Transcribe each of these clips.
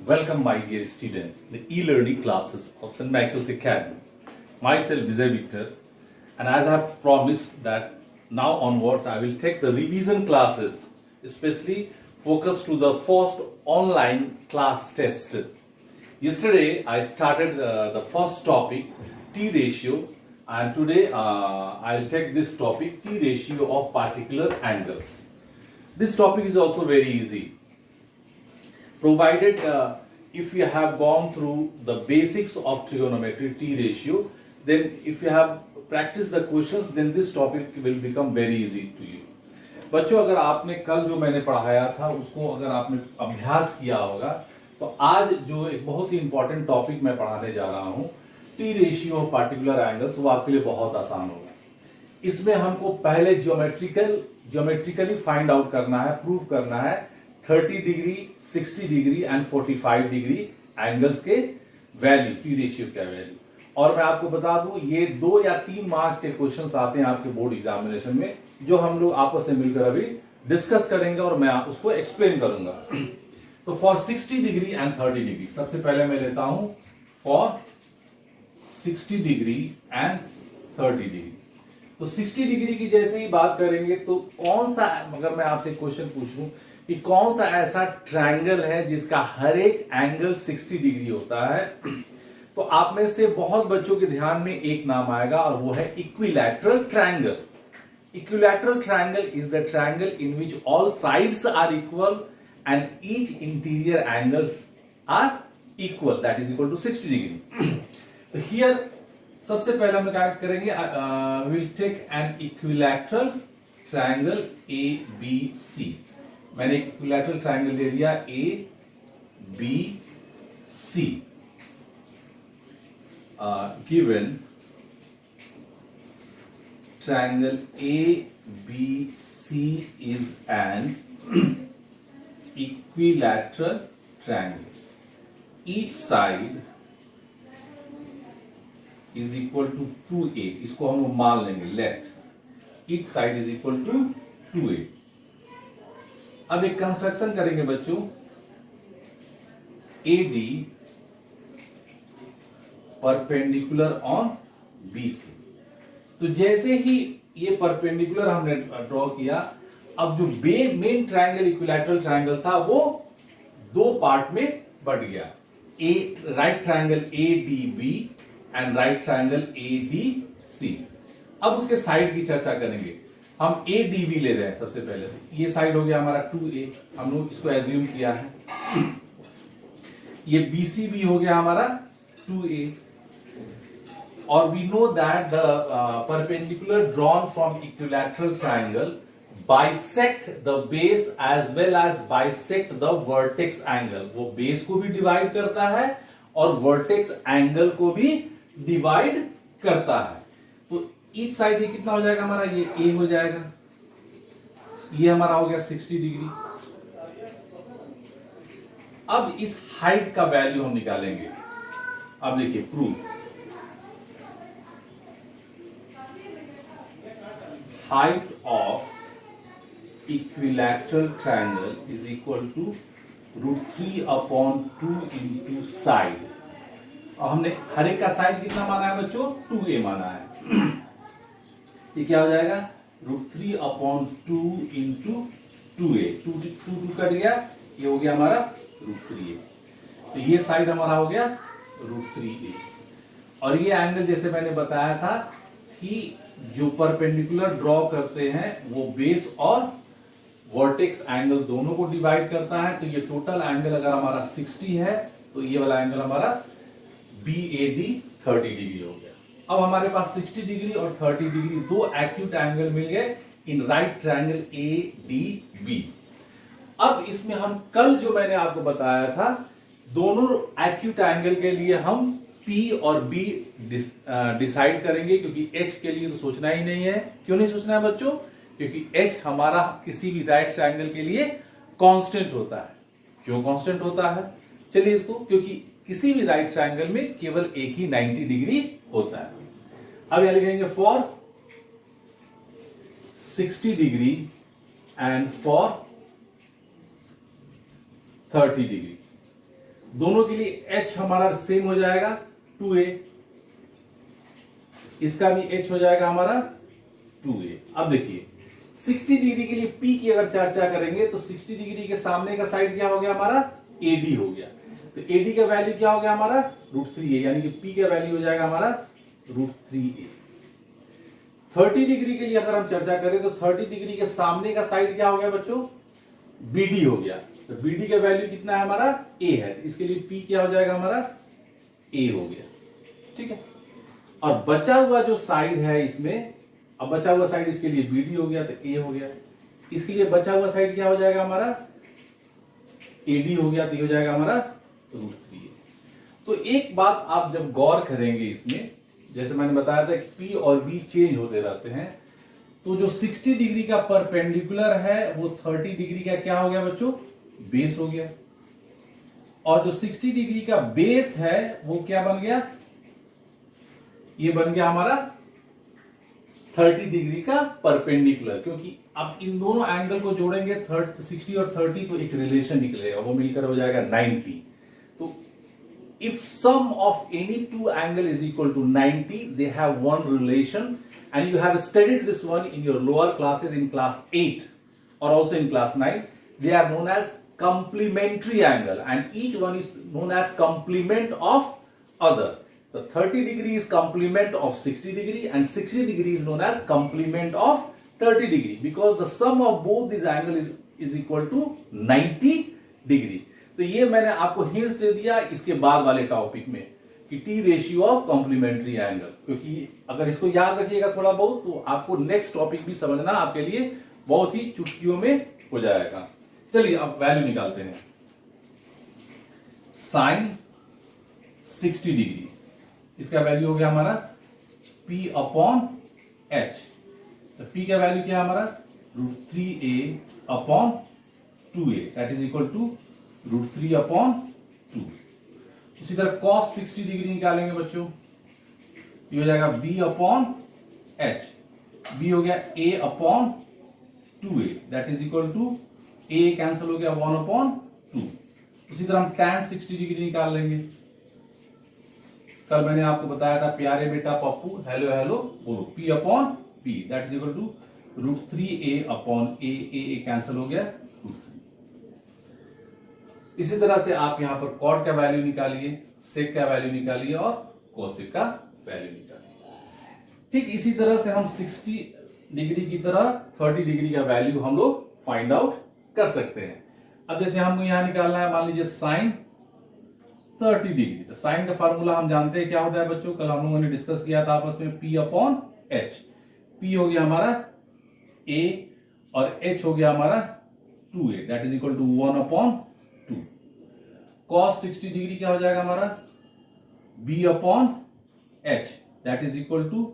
Welcome, my dear students, in the e-learning classes of St. Michael's Academy. Myself, Vijay Victor, and as I have promised that now onwards I will take the revision classes, especially focused to the first online class test. Yesterday, I started the first topic, T ratio, and today I'll take this topic, T ratio of particular angles. This topic is also very easy, provided if you have gone through the basics of trigonometry, T ratio, then if you have practiced the questions, then this topic will become very easy to you. बच्चों, अगर आपने कल जो मैंने पढ़ाया था उसको अगर आपने अभ्यास किया होगा तो आज जो एक बहुत ही इंपॉर्टेंट टॉपिक मैं पढ़ाने जा रहा हूं, T ratio of particular angles, वो आपके लिए बहुत आसान होगा। इसमें हमको पहले ज्योमेट्रिकली फाइंड आउट करना है, प्रूव करना है 30 degree, 60 degree and 45 degree angles के वैल्यू, टी रेशियो का वैल्यू। और मैं आपको बता दूं, ये 2 या 3 मार्क्स के क्वेश्चंस आते हैं आपके बोर्ड एग्जामिनेशन में, जो हम लोग आपस में मिलकर अभी डिस्कस करेंगे और मैं उसको एक्सप्लेन करूंगा। तो फॉर 60 डिग्री एंड 30 डिग्री, सबसे पहले मैं लेता हूं फॉर 60 डिग्री एंड 30 डिग्री। तो 60 डिग्री की जैसे ही बात करेंगे तो कौन सा, अगर मैं आपसे क्वेश्चन पूछूं कि कौन सा ऐसा ट्रायंगल है जिसका हर एक एंगल 60 डिग्री होता है, तो आप में से बहुत बच्चों के ध्यान में एक नाम आएगा और वो है equilateral triangle. Equilateral triangle is the triangle in which all sides are equal and each interior angles are equal, that is equal to 60 degree. तो हियर सबसे पहले हम क्या करेंगे, will take an equilateral triangle A B C. मैंने equilateral triangle ले लिया A B C. Given triangle ABC is an equilateral triangle. Each side is equal to 2a. इसको हम मान लेंगे, let each side is equal to 2a. अब एक construction करेंगे बच्चों, AD परपेंडिकुलर ऑन BC। तो जैसे ही ये परपेंडिकुलर हमने ड्रॉ किया, अब जो मेन ट्रायंगल इक्विलैटरल ट्रायंगल था वो 2 पार्ट में बट गया, right triangle ADB and right triangle ADC। अब उसके साइड की चर्चा करेंगे। हम ADB ले रहे हैं सबसे पहले, ये साइड हो गया हमारा 2a, हम लोग इसको एज्यूम किया है। ये BCB हो गया हमारा 2a, or we know that the perpendicular drawn from equilateral triangle bisect the base as well as bisect the vertex angle। वो बेस को भी डिवाइड करता है और वर्टेक्स एंगल को भी डिवाइड करता है। तो ईच साइड ये कितना हो जाएगा हमारा, ये ए हो जाएगा, ये हमारा हो गया 60 डिग्री। अब इस हाइट का वैल्यू हम निकालेंगे। अब देखिए proof, height of equilateral triangle is equal to √3/2 into side। और हमने हर एक का साइड कितना माना है बच्चों, 2a माना है। ये क्या हो जाएगा, √3/2 into 2a, 2 कट गया, ये हो गया हमारा √3a। तो ये साइड हमारा हो गया √3a। और ये एंगल जैसे मैंने बताया था कि जो परपेंडिकुलर ड्रॉ करते हैं वो बेस और वर्टेक्स एंगल दोनों को डिवाइड करता है। तो ये टोटल एंगल अगर हमारा 60 है तो ये वाला एंगल हमारा BAD 30 डिग्री हो गया। अब हमारे पास 60 डिग्री और 30 डिग्री 2 एक्यूट एंगल मिल गए इन राइट ट्रायंगल ADB। अब इसमें हम कल जो मैंने आपको बताया था, दोनों एक्यूट एंगल के लिए हम P और B डिसाइड करेंगे, क्योंकि H के लिए तो सोचना ही नहीं है। क्यों नहीं सोचना है बच्चों, क्योंकि H हमारा किसी भी राइट ट्रायंगल के लिए कांस्टेंट होता है। क्यों कांस्टेंट होता है, चलिए इसको, क्योंकि किसी भी राइट ट्रायंगल में केवल एक ही 90 डिग्री होता है। अब यहां लिखेंगे for 60 degree and for 30 degree. दोनों के लिए h हमारा सेम हो जाएगा 2a, इसका भी h हो जाएगा हमारा 2a। अब देखिए 60 डिग्री के लिए p की अगर चर्चा करेंगे तो 60 डिग्री के सामने का साइड क्या हो गया हमारा AD हो गया, तो AD का वैल्यू क्या हो गया हमारा √3a, यानी कि p का वैल्यू हो जाएगा हमारा √3a। 30 डिग्री के लिए अगर हम चर्चा करें तो 30 डिग्री के सामने का साइड क्या हो गया बच्चों BD हो गया, तो BD का वैल्यू कितना है हमारा a है, तो इसके लिए p क्या हो जाएगा हमारा a हो गया, ठीक है। और बचा हुआ जो साइड है इसमें, अब बचा हुआ साइड इसके लिए BD हो गया तो a हो गया, इसके लिए बचा हुआ साइड क्या हो जाएगा हमारा AD हो गया, तो ये हो जाएगा हमारा √3a। तो एक बात आप जब गौर करेंगे इसमें, जैसे मैंने बताया था कि P और B चेंज होते रहते हैं, तो जो 60 डिग्री का परपेंडिकुलर है वो 30 डिग्री का क्या हो गया बच्चों बेस हो गया, और जो 60 डिग्री का बेस है वो क्या बन गया, ये बन गया हमारा 30 डिग्री का परपेंडिकुलर, क्योंकि अब इन दोनों एंगल को जोड़ेंगे 60 और 30 तो एक रिलेशन निकलेगा, वो मिलकर हो जाएगा 90। तो if sum of any two angle is equal to 90, they have one relation, and you have studied this one in your lower classes in class 8 or also in class 9. They are known as complementary angle, and each one is known as complement of other. The 30 degree is complement of 60 degree, and 60 degree is known as complement of 30 degree, because the sum of both these angles is equal to 90 degree. तो ये मैंने आपको hints दे दिया इसके बाद वाले topic में कि T ratio of complementary angle, क्योंकि अगर इसको याद रखिएगा थोड़ा बहुत तो आपको नेक्स्ट टॉपिक भी समझना आपके लिए बहुत ही चुटकियों में हो जाएगा। चलिए अब वैल्यू निकालते हैं। साइन 60 डिग्री, इसका वैल्यू हो गया हमारा P अपॉन H, तो P का वैल्यू क्या है हमारा √3a upon 2a, that is equal to √3 upon 2। उसी तरह cos 60 डिग्री निकालेंगे बच्चों, ये हो जाएगा B अपॉन H, B हो गया A upon 2a, that is equal to A cancel हो गया 1 अपॉन 2। उसी तरह हम tan 60 डिग्री निकाल लेंगे। कल मैंने आपको बताया था प्यारे बेटा पप्पू हेलो हेलो बोलो, P upon P that is equal to √3a upon A cancel हो गया √3। इसी तरह से आप यहां पर कॉट का वैल्यू निकालिए, सेक का वैल्यू निकालिए और कोसेक का वैल्यू निकालिए। ठीक इसी तरह से हम 60 डिग्री की तरह 30 डिग्री का वैल्यू हम लोग फाइंड आउट कर सकते हैं। अब जैसे हमको यहां निकालना है मान लीजिए साइन 30 डिग्री, तो साइन का फार्मूला हम जानते हैं क्या होता है बच्चों, कल हम लोगों ने डिस्कस किया था आपस में, P अपॉन H। P हो गया हमारा A और H हो गया हमारा 2a, that is equal to 1 upon 2। cos 60 degree क्या हो जाएगा हमारा B upon H, that is equal to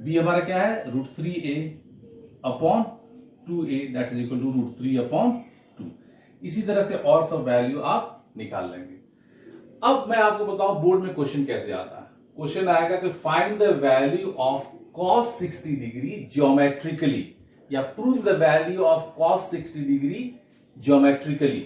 B हमारा क्या है √3a upon 2a, that is equal to √3 upon 2। इसी तरह से और सब वैल्यू आप निकाल लेंगे। अब मैं आपको बताऊं बोर्ड में क्वेश्चन कैसे आता है। क्वेश्चन आएगा कि find the value of cos 60 degree geometrically, या prove the value of cos 60 degree geometrically.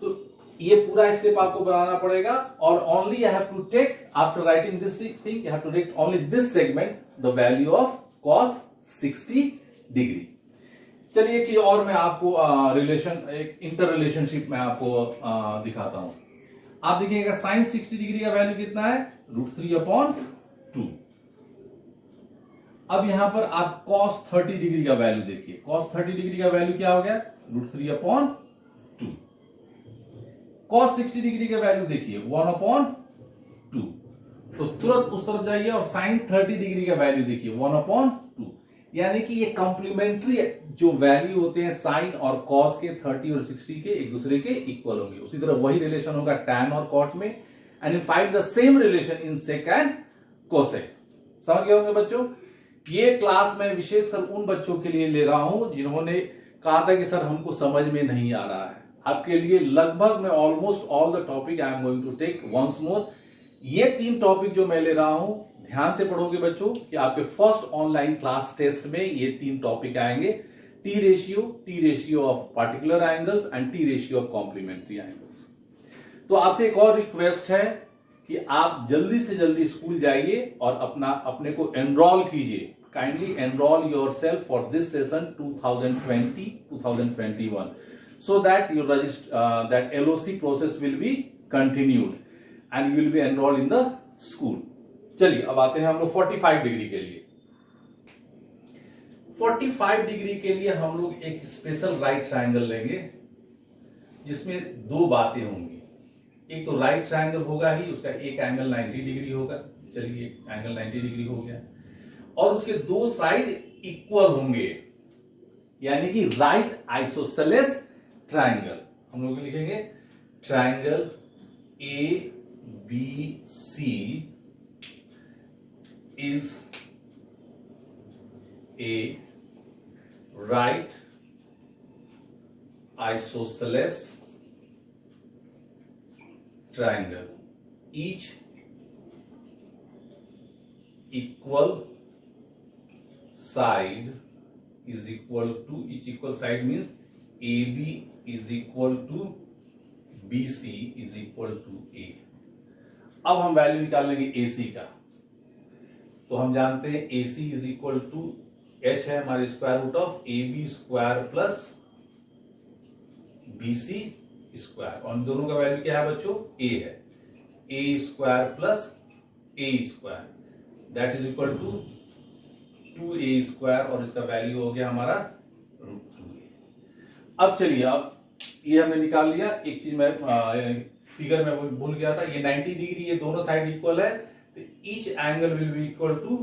तो ये पूरा स्टेप आपको बनाना पड़ेगा, और only I have to take after writing this thing, you have to take only this segment the value of cos 60 degree. चलिए एक चीज और मैं आपको रिलेशन, एक इंटर रिलेशनशिप में आपको दिखाता हूं। आप देखिएगा साइन 60 डिग्री का वैल्यू कितना है √3 अपॉन 2। अब यहां पर आप cos 30 डिग्री का वैल्यू देखिए, cos 30 डिग्री का वैल्यू क्या हो गया √3 अपॉन 2। cos 60 डिग्री का वैल्यू देखिए 1 अपॉन 2, तो तुरंत उस तरफ जाइए और साइन 30 डिग्री का वैल्यू देखिए 1 अपॉन 2, यानी कि ये कॉम्प्लीमेंट्री जो वैल्यू होते हैं साइन और कॉस के 30 और 60 के एक दूसरे के इक्वल होंगे। उसी तरह वही रिलेशन होगा टैन और कॉट में, and you find the same relation in sec and cosec. समझ गए होंगे बच्चों। ये क्लास मैं विशेषकर उन बच्चों के लिए ले रहा हूं जिन्होंने कहा था कि सर हमको समझ में नहीं आ रहा है। आपके लिए लगभग मैं almost all the topic I am going to take once more. ये 3 टॉपिक जो मैं ले रहा हूं ध्यान से पढ़ोगे बच्चों कि आपके फर्स्ट ऑनलाइन क्लास टेस्ट में ये 3 टॉपिक आएंगे, T ratio of particular angles and T ratio of complementary angles. तो आपसे एक और रिक्वेस्ट है कि आप जल्दी से जल्दी स्कूल जाइए और अपने को एनरोल कीजिए. Kindly enrol yourself for this session 2020-2021 so that your that LOC process will be continued and you will be enrolled in the school. चलिए अब आते हैं हम लोग 45 डिग्री के लिए. 45 डिग्री के लिए हम लोग एक स्पेशल राइट ट्रायंगल लेंगे जिसमें दो बातें होंगी. एक तो राइट ट्रायंगल होगा ही, उसका एक एंगल 90 डिग्री होगा. चलिए एक एंगल 90 डिग्री हो गया और उसके दो साइड इक्वल होंगे, यानी कि राइट आइसोसेलेस ट्रायंगल. हम लोग लिखेंगे triangle ABC is a right isosceles triangle. Each equal side is equal to, each equal side means AB is equal to BC is equal to A. अब हम value निकाल लेंगे AC का. तो हम जानते हैं AC is equal to H है हमारे square root of AB square plus BC square. और दोनों का वैल्यू क्या है बच्चों? A है. A square plus A square that is equal to 2A square और इसका वैल्यू हो गया हमारा रूट 2A. अब चलिए, अब ये हमने निकाल लिया. एक चीज मैं फिगर में भूल गया था, ये 90 डिग्री, ये दोनों साइड इक्वल है, तो each angle will be equal to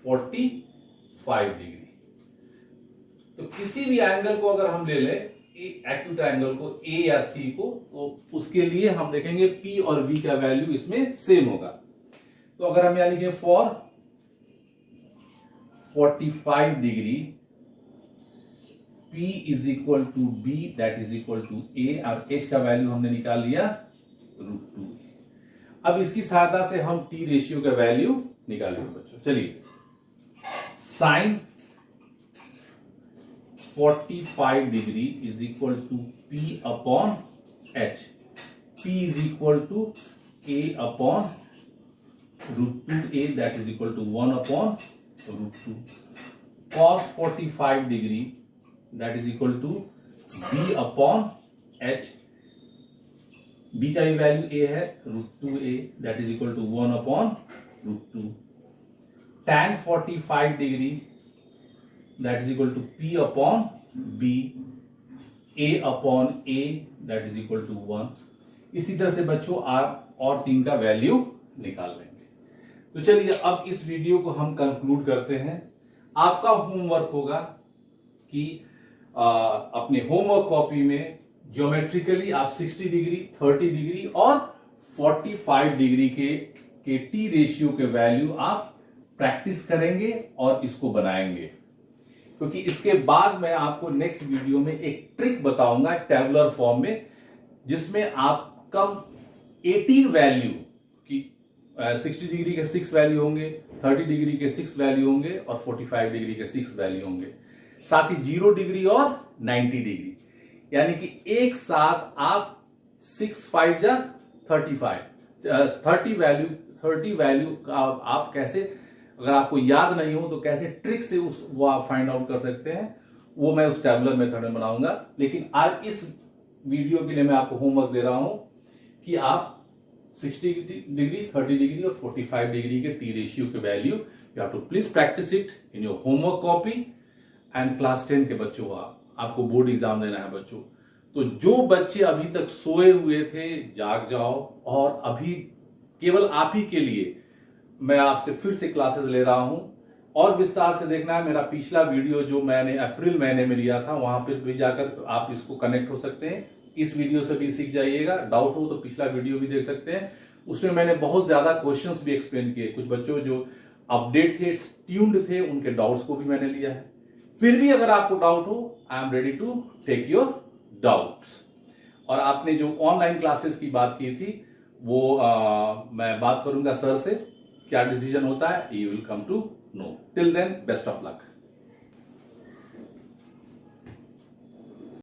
45 degree. तो किसी भी एंगल को अगर हम ले लें, एक्यूट एंगल को A या C को, तो उसके लिए हम देखेंगे P और V का वैल्यू इसमें सेम होगा. तो अगर हम यहां लिखें for 45 degree P is equal to B that is equal to A और H का वैल्यू हमने निकाल लिया रूट 2. अब इसकी सहायता से हम T रेशियो का वैल्यू निकालेंगे बच्चों. चलिए, sine 45 degree is equal to P upon H. P is equal to A upon root 2A that is equal to 1 upon root 2. cos 45 degree that is equal to B upon H. B का भी value A है root 2A that is equal to 1 upon root 2. tan 45 degree that is equal to P upon B A upon A that is equal to 1. इसी तरह से बच्चों आप और तीन का वैल्यू निकाल लेंगे. तो चलिए अब इस वीडियो को हम कंक्लूड करते हैं. आपका होमवर्क होगा कि अपने होमवर्क कॉपी में ज्योमेट्रिकली आप 60 डिग्री, 30 डिग्री और 45 डिग्री के टी रेशियो के वैल्यू आप प्रैक्टिस करेंगे और इसको बनाएंगे. क्योंकि इसके बाद मैं आपको नेक्स्ट वीडियो में एक ट्रिक बताऊंगा टैबुलर फॉर्म में, जिसमें आप कम 18 वैल्यू की 60 डिग्री के 6 वैल्यू होंगे, 30 डिग्री के 6 वैल्यू होंगे और 45 डिग्री के 6 वैल्यू होंगे. साथ ही 0 डिग्री और 90 डिग्री, यानी कि एक साथ आप 6 5 जा 35 30 वैल्यू आप कैसे, अगर आपको याद नहीं हो तो कैसे ट्रिक से वो आप फाइंड आउट कर सकते हैं, वो मैं उस टैबुलर मेथड में बनाऊंगा. लेकिन आज इस वीडियो के लिए मैं आपको होमवर्क दे रहा हूं कि आप 60 डिग्री, 30 डिग्री और 45 डिग्री के टी रेशियो के value you have to please practice it in your homework copy. And class 10 के बच्चों, आपको बोर्ड एग्जाम देना है बच्चों. तो जो बच्चे अभी तक सोए हुए थे, जाग जाओ. और अभी केवल आप ही के लिए मैं आपसे फिर से क्लासेस ले रहा हूं, और विस्तार से देखना है मेरा पिछला वीडियो जो मैंने अप्रैल महीने में लिया था, वहां पर भी जाकर आप इसको कनेक्ट हो सकते हैं. इस वीडियो से भी सीख जाइएगा. डाउट हो तो पिछला वीडियो भी देख सकते हैं, उसमें मैंने बहुत ज्यादा क्वेश्चंस भी एक्सप्लेन किए. कुछ बच्चों जो अपडेट थे, ट्यून्ड थे, उनके डाउट्स को भी मैंने लिया है. फिर भी अगर आपको डाउट हो, I am ready to take your doubts. और आपने जो ऑनलाइन क्लासेस की बात की थी, वो मैं बात करूंगा सर से, क्या डिसीजन होता है, you will come to know. Till then, best of luck.